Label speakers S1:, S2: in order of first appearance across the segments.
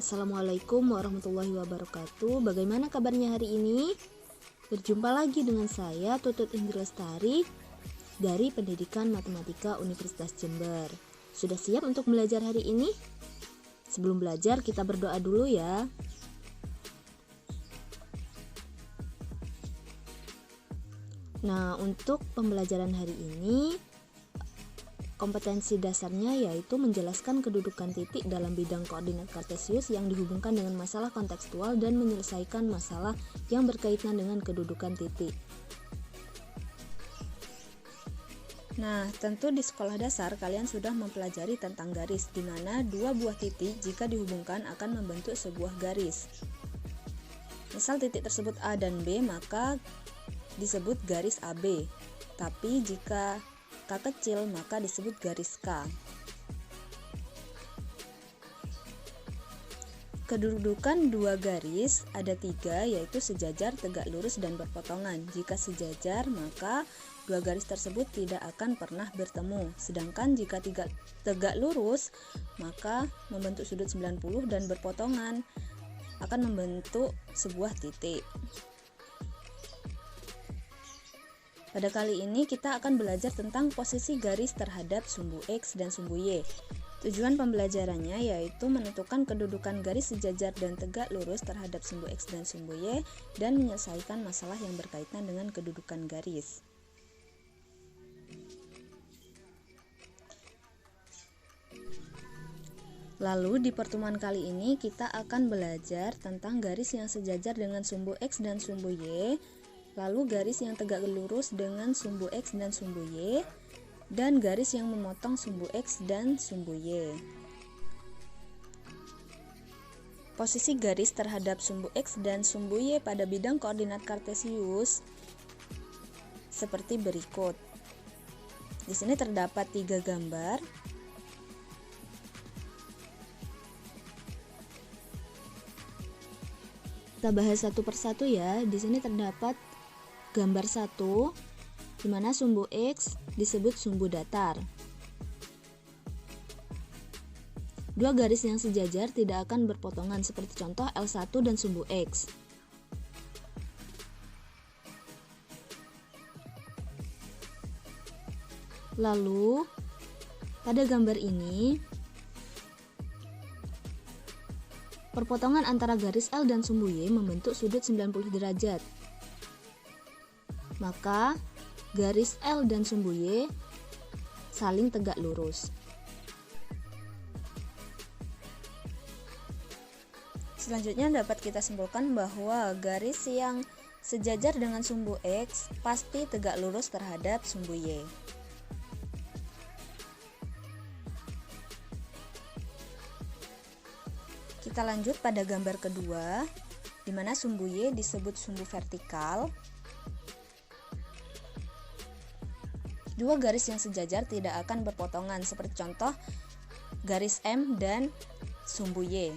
S1: Assalamualaikum warahmatullahi wabarakatuh. Bagaimana kabarnya hari ini? Berjumpa lagi dengan saya Tutut Indri Lestari dari Pendidikan Matematika Universitas Jember. Sudah siap untuk belajar hari ini? Sebelum belajar kita berdoa dulu ya. Nah, untuk pembelajaran hari ini kompetensi dasarnya yaitu menjelaskan kedudukan titik dalam bidang koordinat kartesius yang dihubungkan dengan masalah kontekstual dan menyelesaikan masalah yang berkaitan dengan kedudukan titik. Nah, tentu di sekolah dasar kalian sudah mempelajari tentang garis, di mana dua buah titik jika dihubungkan akan membentuk sebuah garis. Misal titik tersebut A dan B, maka disebut garis AB. Tapi jika K kecil maka disebut garis K. Kedudukan dua garis ada tiga, yaitu sejajar, tegak lurus, dan berpotongan. Jika sejajar maka dua garis tersebut tidak akan pernah bertemu. Sedangkan jika tegak lurus maka membentuk sudut 90 dan berpotongan akan membentuk sebuah titik. Pada kali ini kita akan belajar tentang posisi garis terhadap sumbu X dan sumbu Y. Tujuan pembelajarannya yaitu menentukan kedudukan garis sejajar dan tegak lurus terhadap sumbu X dan sumbu Y dan menyelesaikan masalah yang berkaitan dengan kedudukan garis. Lalu di pertemuan kali ini kita akan belajar tentang garis yang sejajar dengan sumbu X dan sumbu Y, lalu garis yang tegak lurus dengan sumbu X dan sumbu Y, dan garis yang memotong sumbu X dan sumbu Y. Posisi garis terhadap sumbu X dan sumbu Y pada bidang koordinat kartesius seperti berikut. Di sini terdapat 3 gambar. Kita bahas satu persatu ya. Di sini terdapat gambar 1, di mana sumbu X disebut sumbu datar. Dua garis yang sejajar tidak akan berpotongan seperti contoh L1 dan sumbu X. Lalu, pada gambar ini, perpotongan antara garis L dan sumbu Y membentuk sudut 90 derajat. Maka garis L dan sumbu Y saling tegak lurus. Selanjutnya dapat kita simpulkan bahwa garis yang sejajar dengan sumbu X pasti tegak lurus terhadap sumbu Y. Kita lanjut pada gambar kedua, di mana sumbu Y disebut sumbu vertikal. Dua garis yang sejajar tidak akan berpotongan seperti contoh garis M dan sumbu Y.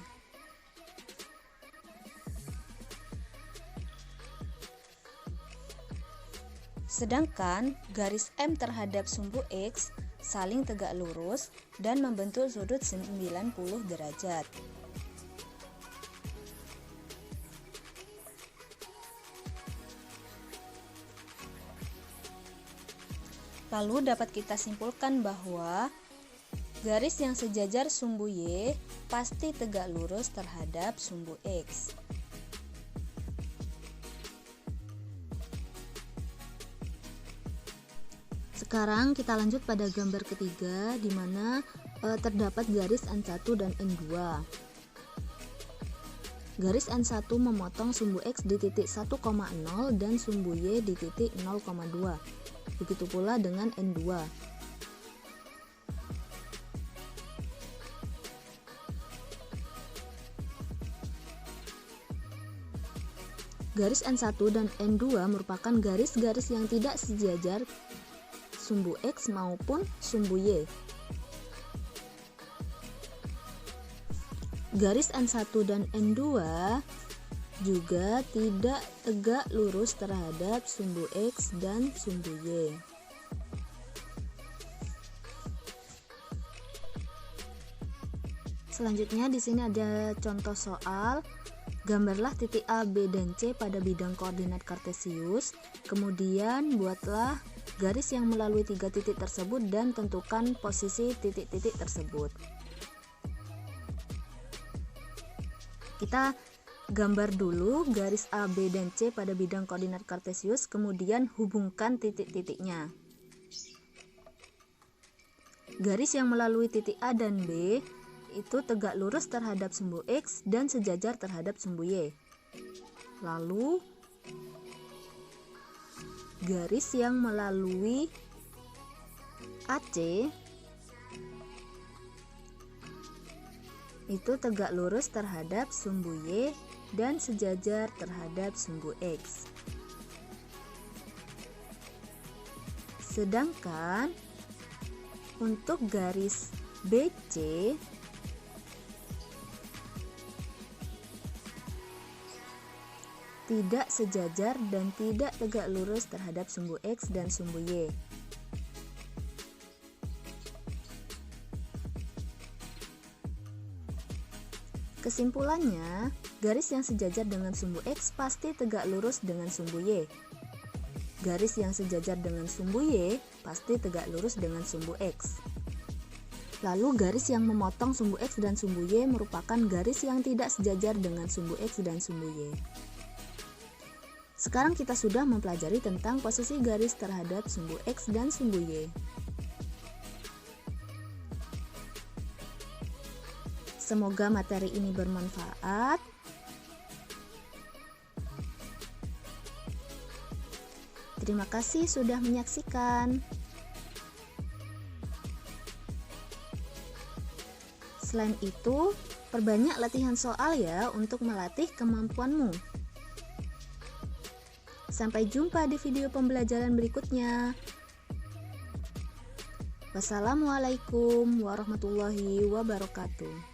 S1: Sedangkan garis M terhadap sumbu X saling tegak lurus dan membentuk sudut 90 derajat. Lalu dapat kita simpulkan bahwa garis yang sejajar sumbu Y pasti tegak lurus terhadap sumbu X. Sekarang kita lanjut pada gambar ketiga, di mana terdapat garis N1 dan N2. Garis N1 memotong sumbu X di titik 1,0 dan sumbu Y di titik 0,2. Begitu pula dengan N2. Garis N1 dan N2 merupakan garis-garis yang tidak sejajar sumbu X maupun sumbu Y. Garis N1 dan N2 juga tidak tegak lurus terhadap sumbu X dan sumbu Y. Selanjutnya di sini ada contoh soal. Gambarlah titik A, B, dan C pada bidang koordinat kartesius. Kemudian buatlah garis yang melalui 3 titik tersebut dan tentukan posisi titik-titik tersebut. Kita gambar dulu garis A, B, dan C pada bidang koordinat kartesius, kemudian hubungkan titik-titiknya. Garis yang melalui titik A dan B itu tegak lurus terhadap sumbu X dan sejajar terhadap sumbu Y. Lalu garis yang melalui AC itu tegak lurus terhadap sumbu Y dan sejajar terhadap sumbu X. Sedangkan untuk garis BC tidak sejajar dan tidak tegak lurus terhadap sumbu X dan sumbu Y. Kesimpulannya, garis yang sejajar dengan sumbu X pasti tegak lurus dengan sumbu Y. Garis yang sejajar dengan sumbu Y pasti tegak lurus dengan sumbu X. Lalu garis yang memotong sumbu X dan sumbu Y merupakan garis yang tidak sejajar dengan sumbu X dan sumbu Y. Sekarang kita sudah mempelajari tentang posisi garis terhadap sumbu X dan sumbu Y. Semoga materi ini bermanfaat. Terima kasih sudah menyaksikan. Selain itu, perbanyak latihan soal ya untuk melatih kemampuanmu. Sampai jumpa di video pembelajaran berikutnya. Wassalamualaikum warahmatullahi wabarakatuh.